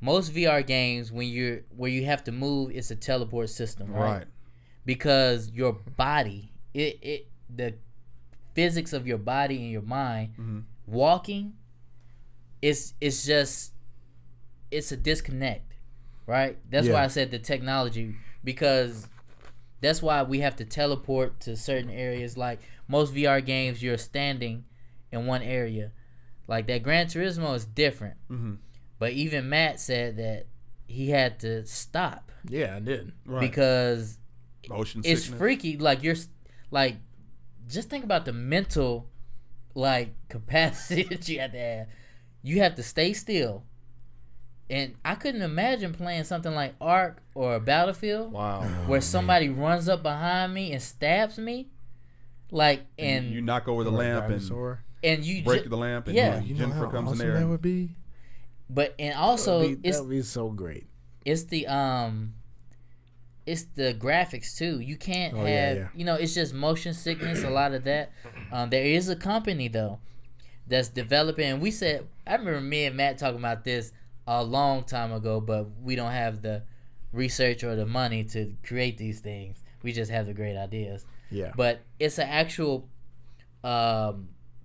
Most VR games, where you have to move, it's a teleport system, right? Because your body, the physics of your body and your mind, walking, it's a disconnect, right? That's why I said the technology, because that's why we have to teleport to certain areas. Like most VR games, you're standing in one area. Like that Gran Turismo is different.
Mm-hmm.
But even Matt said that he had to stop.
Yeah, I did.
Right.
Because
Motion
it's
sickness.
freaky. Like you're like, just think about the mental like capacity that you have to have. You have to stay still. And I couldn't imagine playing something like Ark or Battlefield
Wow.
where somebody runs up behind me and stabs me. Like and
you knock over the
Or a
lamp and
dinosaur.
you
break the lamp and
yeah.
You know
Jennifer
how
comes in
awesome
there.
that would be.
but and also
That would be so great.
it's the graphics too. You can't
Oh,
have
yeah.
you know, it's just motion sickness, a lot of that. There is a company though that's developing, and we said, I remember me and Matt talking about this a long time ago, but we don't have the research or the money to create these things. We just have the great ideas.
Yeah.
But it's an actual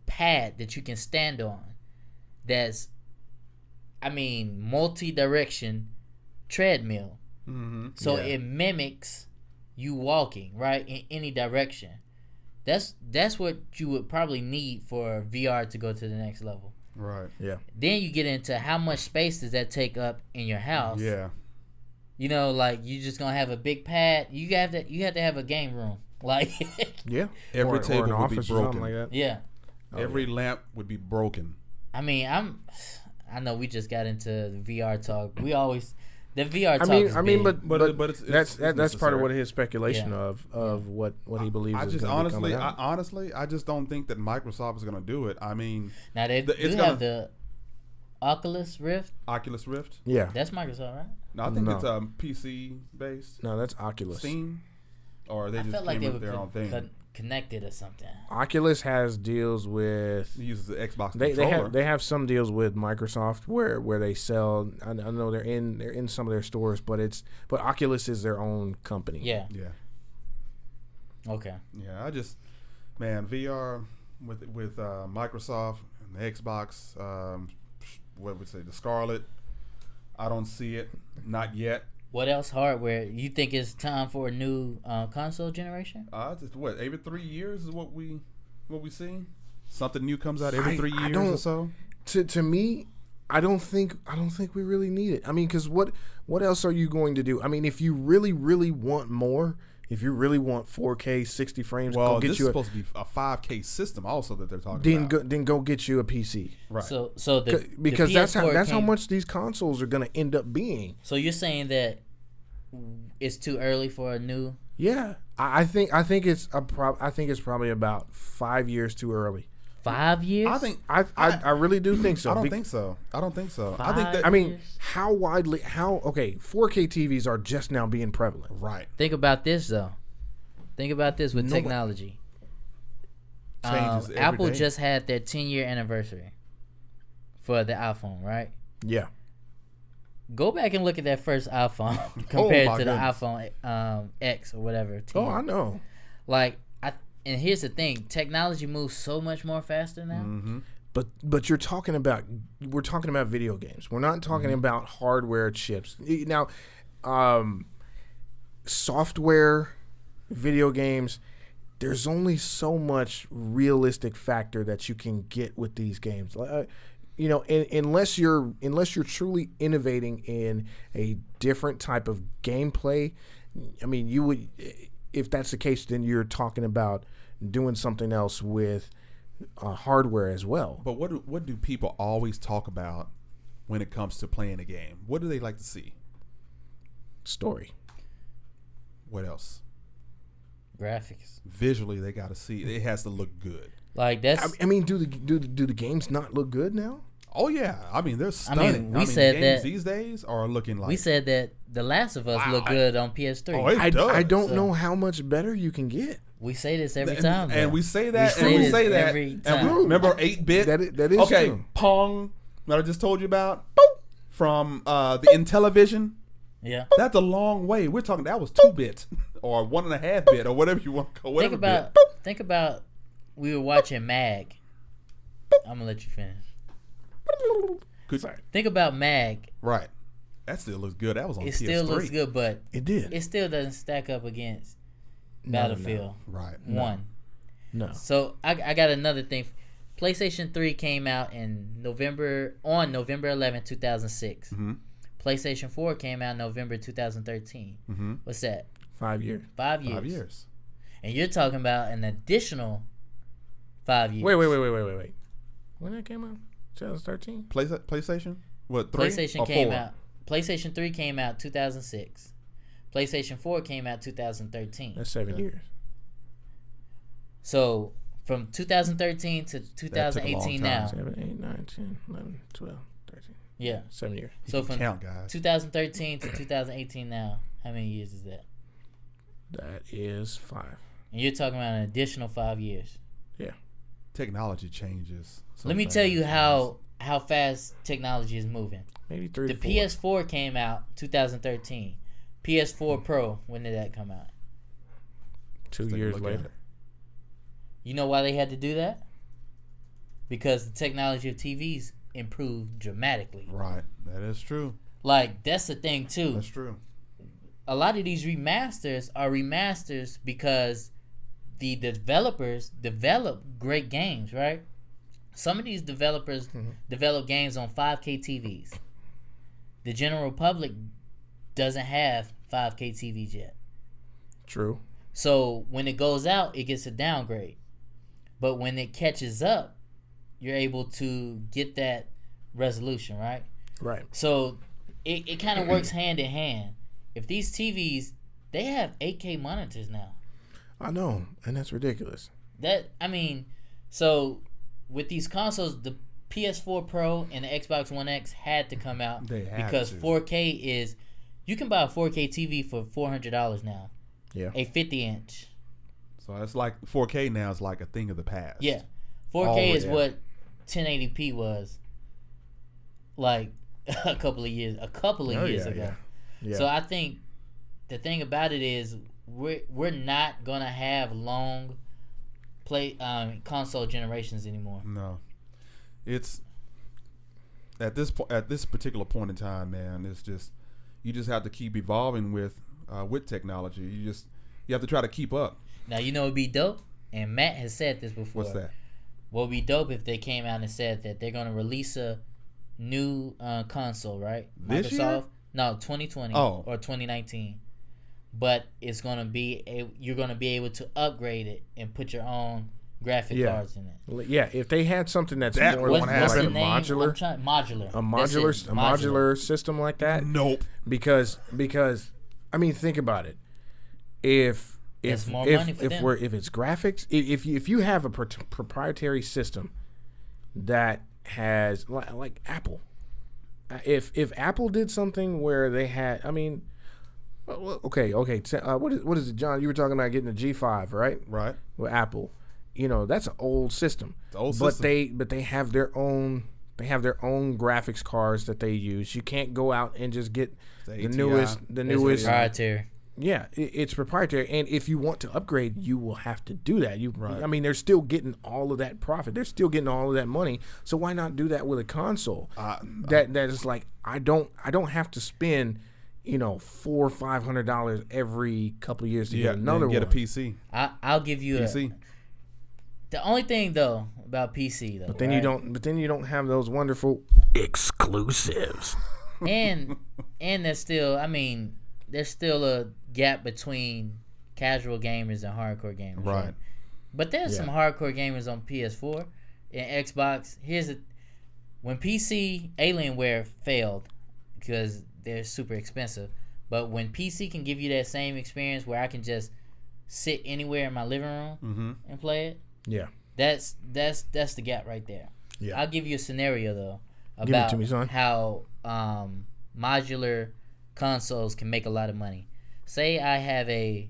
pad that you can stand on that's, I mean, multi-direction treadmill.
Mm-hmm.
So
Yeah.
it mimics you walking, right, in any direction. That's what you would probably need for VR to go to the next level.
Right.
Yeah.
Then you get into how much space does that take up in your house.
Yeah.
You know, like you just gonna have a big pad. You have to have a game room. Like
Yeah.
Every
or
table
an
would be
office or something
broken.
like that.
yeah.
Oh,
Every lamp would be broken.
I mean, I know we just got into the VR talk. We always the VR talk.
I mean, but
it's
that's part of
necessary.
what his speculation
Yeah.
of what he believes.
I
is
just
gonna be coming
honestly,
out.
I just don't think that Microsoft is going to do it. I mean,
now they do
it's
have the Oculus Rift.
Oculus Rift.
Yeah.
That's Microsoft, right?
No, I think
No.
it's PC based.
No, that's Oculus.
Steam, or they
I
just
felt like
came
they
with
were
their own thing.
connected or something.
Oculus has deals with.
It uses the Xbox
They
controller.
have some deals with Microsoft where they sell. I know they're in some of their stores, but Oculus is their own company.
Yeah.
yeah,
Okay.
yeah. Man, VR with Microsoft and the Xbox. What would say the Scarlet? I don't see it, not yet.
What else hardware? You think it's time for a new console generation?
Just every 3 years is what we see. Something new comes out every 3
I
years
don't-
or so.
To me, I don't think we really need it. I mean, because what else are you going to do? I mean, if you really want more, if you really want 4K 60 frames,
Well,
go get
this
you
is
a,
supposed to be a 5K system also that they're talking
then
about.
go get you a PC.
Right.
So
Because
the
that's
PS4
how
came-
much these consoles are going to end up being.
So you're saying that it's too early for a new?
Yeah, I think it's probably about 5 years too early.
5 years?
I really do think so.
I don't think so. I think that.
I mean, how 4K TVs are just now being prevalent.
right.
Think about this though. Think about this with
Nobody-
technology.
Changes every
Apple
day.
just had their 10-year anniversary for the iPhone, right?
Yeah.
Go back and look at that first iPhone compared
my
to the
goodness.
iPhone X or whatever. 10.
Oh, I know.
Like, and here's the thing: technology moves so much more faster now.
Mm-hmm.
But we're talking about video games. We're not talking about hardware chips. Now, software, video games. There's only so much realistic factor that you can get with these games. Unless you're truly innovating in a different type of gameplay. I mean, you would, if that's the case, then you're talking about doing something else with hardware as well.
But what do people always talk about when it comes to playing a game? What do they like to see?
Story.
What else?
Graphics,
Visually, they got to see. It has to look good.
like that's.
I mean, do the games not look good now?
Oh yeah, I mean they're stunning.
we said
the games
that-
these days are looking like.
we said that The Last of Us looked good on PS3.
Oh, it does.
I don't
So-
know how much better you can get.
We say this every
and,
time,
and
though.
we say that,
We
and
say
we
this
say that,
every
and
time.
remember 8-bit.
That is
okay.
true.
Pong that I just told you about. Boop, from the Intellivision.
Yeah.
That's a long way. We're talking that was 2-bit or 1.5-bit or whatever you want to call.
Think
Whatever
about. We were watching Mag. I'm gonna let you finish.
bit.
Think about Mag.
Right. That still looks good. That was on
It
PS3.
still looks good, but
It did.
it still doesn't stack up against
No,
Battlefield
Right.
1.
No.
So I got another thing. PlayStation 3 came out on November 11th, 2006.
Mm-hmm.
PlayStation 4 came out November 2013.
Mm-hmm.
What's that?
5 years.
5 years.
5 years.
And you're talking about an additional 5 years.
Wait. When that came out? 2013?
PlayStation? What, 3
PlayStation
or
came
4?
out. PlayStation 3 came out 2006. PlayStation 4 came out 2013.
That's 7 years.
So from 2013 to 2018 now.
7, 8, 9, 10, 11, 12, 13.
Yeah.
7 years.
So from
count, guys.
2013 to 2018 now, how many years is that?
That is 5.
And you're talking about an additional 5 years.
Yeah.
Technology changes. So
Let me
fast.
tell you how fast technology is moving.
Maybe 3
The
to 4.
PS4 came out 2013. PS4 Pro, when did that come out?
2
Let's take a
years
look
later.
at it.
You know why they had to do that? Because the technology of TVs improved dramatically.
Right. That is true.
Like, that's the thing, too.
That's true.
A lot of these remasters are remasters because the developers develop great games, right? Some of these developers develop games on 5K TVs. The general public doesn't have 5K TVs yet.
True.
So when it goes out, it gets a downgrade. But when it catches up, you're able to get that resolution, right?
Right.
So it kind of works hand in hand. If these TVs, they have 8K monitors now.
I know, and that's ridiculous.
So with these consoles, the PS4 Pro and the Xbox One X had to come out
They had
because
to.
4K is, you can buy a 4K TV for $400 now.
Yeah.
A 50-inch.
So it's like 4K now is like a thing of the past.
Yeah. 4K is what 1080p was like a couple of years ago.
Yeah.
So I think the thing about it is we're not gonna have long console generations anymore.
No. It's at this particular point in time, man, it's just you just have to keep evolving with technology. You have to try to keep up.
Now, you know what would be dope? And Matt has said this before.
What's that?
What would be dope if they came out and said that they're going to release a new console, right?
This year?
No, 2020
or
2019. But it's going to be you're going to be able to upgrade it and put your own graphic cards in it.
Yeah, if they had something that's
That
more
would
like
happen.
a modular, modular system like that.
Nope.
Because I mean, think about it. If
more money for them.
if it's graphics, if you have a proprietary system that has like Apple, if Apple did something where they had, I mean, okay, what is it, John? You were talking about getting a G5, right?
Right.
With Apple, that's an old system.
It's an old system.
But they have their own. They have their own graphics cards that they use. You can't go out and just get the newest.
It's proprietary.
Yeah, it's proprietary, and if you want to upgrade, you will have to do that.
Right.
I mean, they're still getting all of that profit. They're still getting all of that money. So why not do that with a console? That is like I don't have to spend $400 or $500 every couple of years to get another one.
Get a PC.
I'll give you
PC.
The only thing though about PC though,
but then you don't have those wonderful exclusives.
and there's still a gap between casual gamers and hardcore gamers.
Right.
But there's some hardcore gamers on PS4 and Xbox. When PC Alienware failed because they're super expensive, but when PC can give you that same experience where I can just sit anywhere in my living room and play it, that's the gap right there.
Yeah.
I'll give you a scenario though
Give it to
about
me, son.
how modular consoles can make a lot of money. Say I have a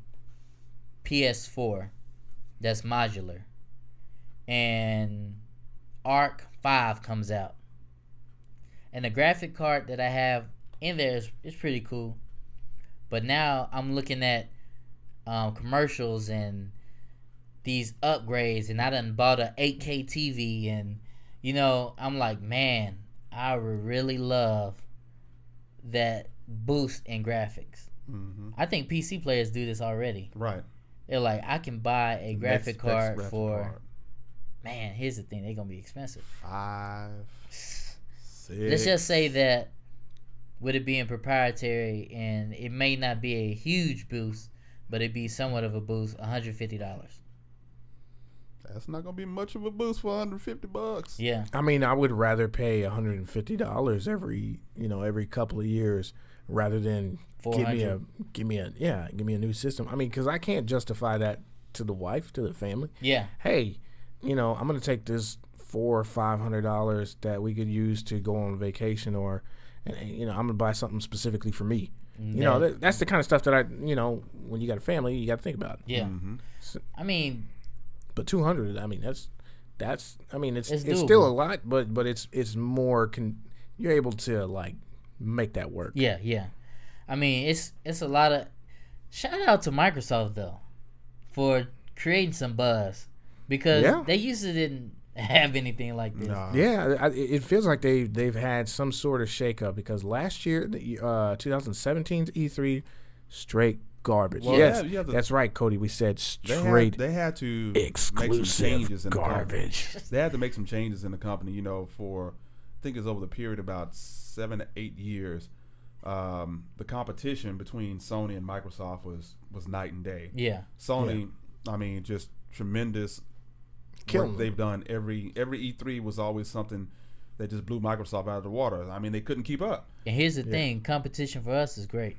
PS4 that's modular and Arc 5 comes out, and the graphic card that I have in there is pretty cool, but now I'm looking at commercials and these upgrades, and I done bought a 8K TV, and I'm like, man, I would really love that boost in graphics. I think PC players do this already.
Right.
They're like, I can buy a graphic card for man, here's the thing, they're gonna be expensive.
5, 6.
Let's just say that with it being proprietary, and it may not be a huge boost, but it'd be somewhat of a boost. $150.
That's not gonna be much of a boost for $150.
Yeah,
I mean, I would rather pay $150 every couple of years rather than give me a new system. I mean, because I can't justify that to the wife, to the family.
yeah,
Hey, I'm gonna take this $400 or $500 that we could use to go on vacation, or I'm gonna buy something specifically for me. That's the kind of stuff that when you got a family, you got to think about.
yeah.
Mm-hmm.
So,
I mean,
but 200, I mean, it's
doable.
still a lot, but it's more you're able to like make that work.
yeah. I mean, it's a lot of shout out to Microsoft though for creating some buzz, because they used to didn't have anything like this.
Nah.
Yeah, it feels like they've had some sort of shakeup, because last year, 2017's E3, straight garbage.
Well,
yes,
you have to,
that's right, Cody. We said straight
They had to make some
exclusive
changes in
garbage.
the company. They had to make some changes in the company. For I think it's over the period about 7 to 8 years. The competition between Sony and Microsoft was night and day.
Yeah,
Sony, I mean, just tremendous work they've done. Every E3 was always something that just blew Microsoft out of the water. I mean, they couldn't keep up.
and here's the thing: competition for us is great.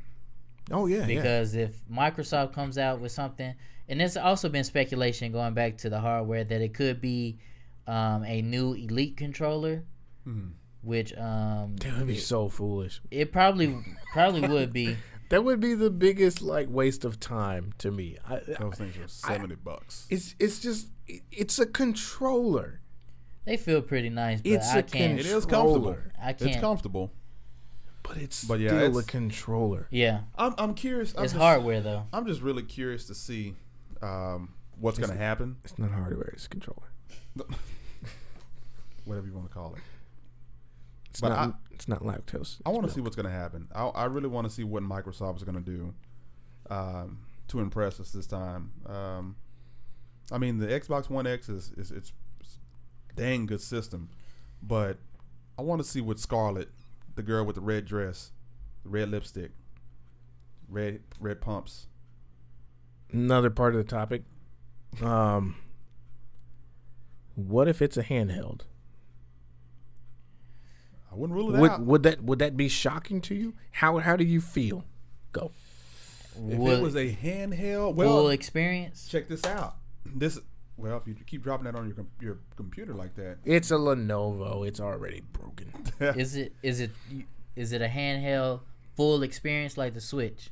Oh yeah,
Because if Microsoft comes out with something, and there's also been speculation going back to the hardware that it could be a new Elite controller, which
that would be so foolish.
it probably would be.
That would be the biggest waste of time to me.
Those things are $70.
It's a controller.
They feel pretty nice, but
It's
I
a
can't.
It is comfortable.
I can't.
It's comfortable.
But it's
Still
a controller.
Yeah,
I'm curious.
it's hardware though.
I'm just really curious to see what's going to happen.
It's not hardware. It's a controller.
Whatever you want to call it.
It's
But
not. It's not lactose.
I want to
It's
see what's going to happen. I really want to see what Microsoft is going to do to impress us this time. I mean, the Xbox One X is it's a dang good system, but I want to see what Scarlet, the girl with the red dress, the red lipstick, red pumps.
another part of the topic. What if it's a handheld?
I wouldn't rule it out.
Would that be shocking to you? How do you feel? Go.
If it was a handheld,
full experience.
check this out. If you keep dropping that on your computer like that,
It's a Lenovo. It's already broken.
Is it a handheld full experience like the Switch,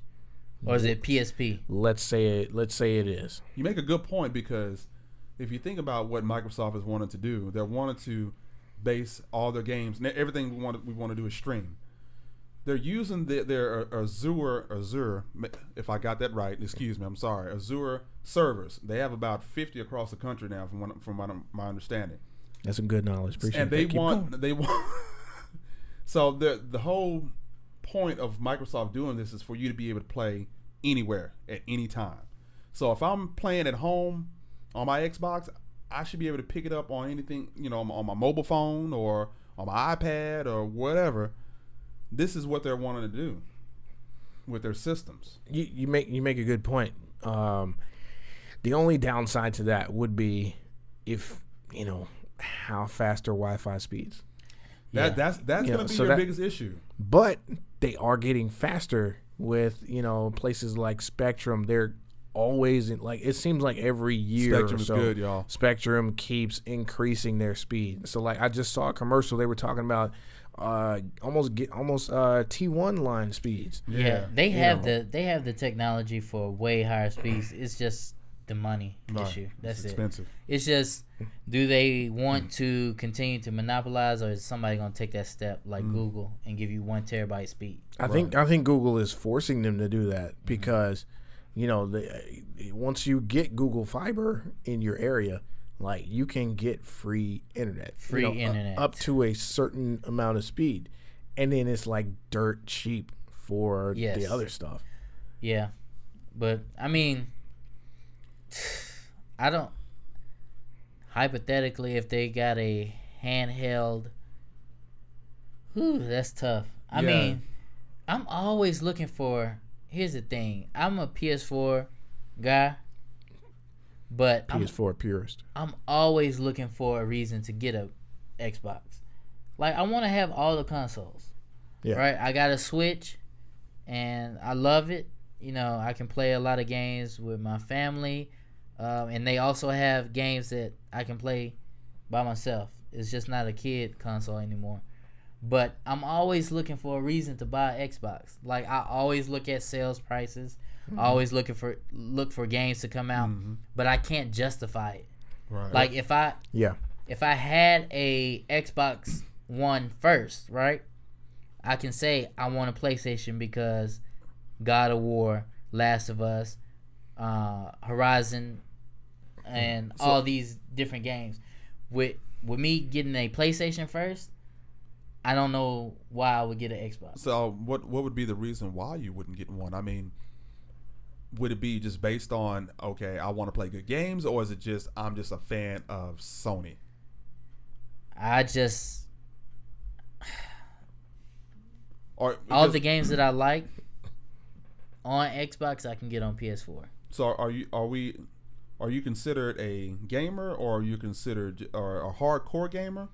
or is it PSP?
Let's say it is.
you make a good point, because if you think about what Microsoft has wanted to do, they wanted to base all their games, everything we want to do is stream. They're using their Azure, if I got that right, excuse me, I'm sorry, Azure servers. They have about 50 across the country now, from my understanding.
That's some good knowledge. Appreciate
And
that.
they want. So the whole point of Microsoft doing this is for you to be able to play anywhere at any time. So if I'm playing at home on my Xbox, I should be able to pick it up on anything, on my mobile phone or on my iPad or whatever. This is what they're wanting to do with their systems.
You make a good point. The only downside to that would be if how fast are Wi-Fi speeds.
That's going to be your biggest issue.
But they are getting faster with places like Spectrum. They're always it seems like every year
Spectrum
or
is
so,
good, y'all.
Spectrum keeps increasing their speed. So I just saw a commercial. They were talking about almost T1 line speeds.
Yeah, they have the technology for way higher speeds. It's just the money issue. That's
it's
it.
expensive.
It's just, do they want to continue to monopolize, or is somebody gonna take that step like Google and give you 1 terabyte speed?
I think Google is forcing them to do that because once you get Google Fiber in your area, you can get free internet,
internet
up to a certain amount of speed, and then it's dirt cheap for the other stuff.
Yeah, but I mean, hypothetically, if they got a handheld, that's tough. I mean, I'm always looking for. Here's the thing. I'm a PS4 guy, but
PS4 purist.
I'm always looking for a reason to get a Xbox. Like, I want to have all the consoles.
Yeah.
Right? I got a Switch, and I love it. You know, I can play a lot of games with my family, and they also have games that I can play by myself. It's just not a kid console anymore. But I'm always looking for a reason to buy an Xbox. Like, I always look at sales prices. I always look for games to come out, but I can't justify it.
Right.
Like, if I had a Xbox One first, right, I can say I want a PlayStation because God of War, Last of Us, Horizon, and all these different games. With me getting a PlayStation first, I don't know why I would get an Xbox.
So what would be the reason why you wouldn't get one? I mean, would it be just based on, okay, I want to play good games, or is it just I'm just a fan of Sony?
Or all the games that I like on Xbox, I can get on PS4.
So are you considered a gamer, or are you considered a hardcore gamer?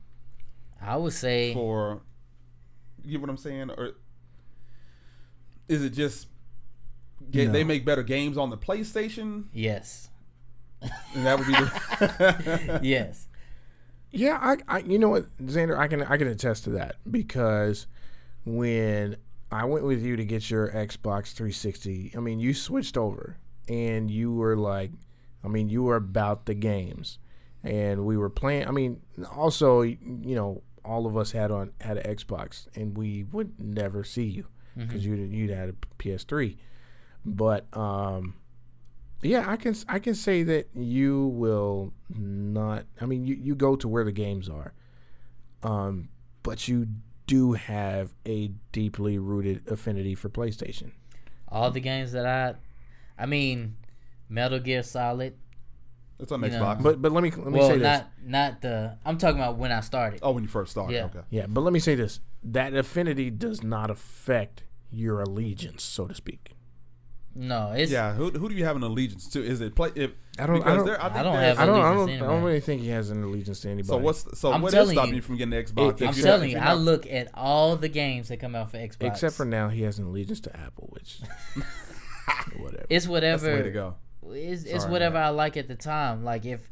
I would say,
you get what I'm saying, or is it just they make better games on the PlayStation?
Yes.
And that would be the
yes.
Yeah, I you know what, Xander, I can attest to that, because when I went with you to get your Xbox 360, I mean, you switched over and you were like, I mean, you were about the games, and we were playing. I mean, also, you know, all of us had an Xbox, and we would never see you because you'd had a PS3. But yeah, I can say that you will not. I mean, you go to where the games are, but you do have a deeply rooted affinity for PlayStation.
All the games that I mean, Metal Gear Solid.
It's on Xbox.
But let me say this.
Not the. I'm talking about when I started.
Oh, when you first started.
Yeah.
Okay.
Yeah, but let me say this: that affinity does not affect your allegiance, so to speak.
No, it's
Who do you have an allegiance to? Is it play?
I don't really think he has an allegiance to anybody.
What is stopping you from getting the Xbox?
I'm telling you, I look at all the games that come out for Xbox.
Except for now, he has an allegiance to Apple, which whatever.
It's whatever.
That's the way to go.
It's whatever I like at the time. Like, if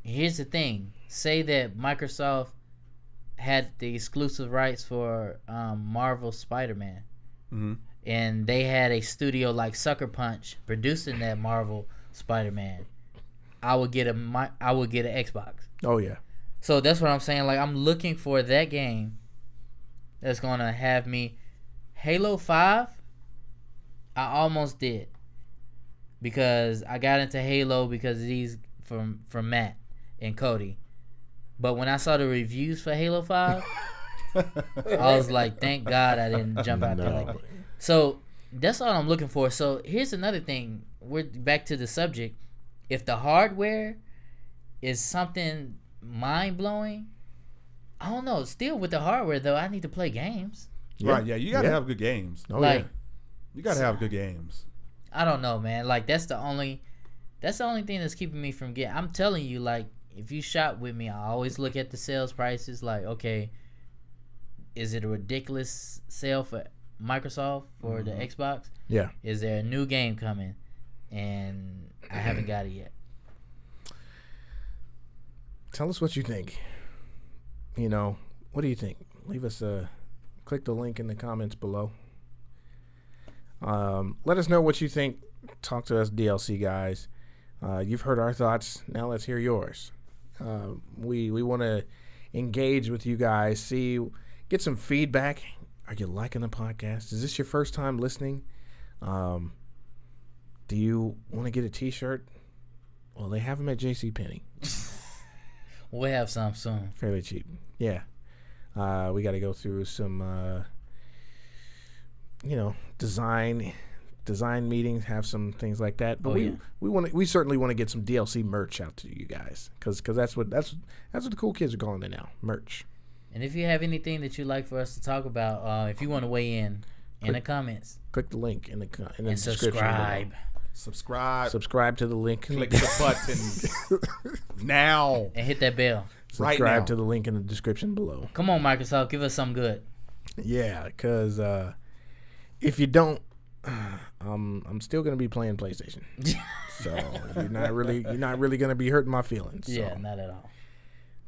here's the thing: say that Microsoft had the exclusive rights for Marvel Spider-Man.
Mm-hmm.
And they had a studio like Sucker Punch producing that Marvel Spider-Man, I would get an Xbox.
Oh yeah.
So that's what I'm saying. Like, I'm looking for that game that's gonna have me. Halo 5, I almost did, because I got into Halo because of these from Matt and Cody. But when I saw the reviews for Halo 5, I was like, thank God I didn't jump out there like that. So that's all I'm looking for. So here's another thing. We're back to the subject. If the hardware is something mind-blowing, I don't know. Still with the hardware, though, I need to play games.
Yeah. Right, yeah. You got to have good games.
Oh, like,
you got to have good games.
I don't know, man. Like, that's the only thing that's keeping me from getting. I'm telling you, like, if you shop with me, I always look at the sales prices. Like, okay, is it a ridiculous sale for Microsoft for the Xbox?
Yeah.
Is there a new game coming? And I haven't got it yet.
Tell us what you think. You know, what do you think? Leave us click the link in the comments below. Let us know what you think. Talk to us, DLC guys. You've heard our thoughts. Now let's hear yours. We want to engage with you guys. Get some feedback. Are you liking the podcast? Is this your first time listening? Do you want to get a t-shirt? Well, they have them at JCPenney.
We'll have some soon.
Fairly cheap. Yeah. We got to go through some, design design meetings, have some things like that. But we certainly want to get some DLC merch out to you guys because that's what the cool kids are calling it now, merch.
And if you have anything that you'd like for us to talk about, if you want to weigh in the comments,
click the link in the
and
description.
Subscribe
to the link.
Click the button now
and hit that bell.
Subscribe to the link in the description below.
Come on, Microsoft, give us something good.
Yeah, because if you don't, I'm still gonna be playing PlayStation. So you're not really gonna be hurting my feelings. So.
Yeah, not at all.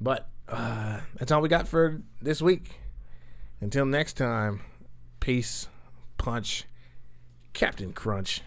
But that's all we got for this week. Until next time, peace, punch, Captain Crunch.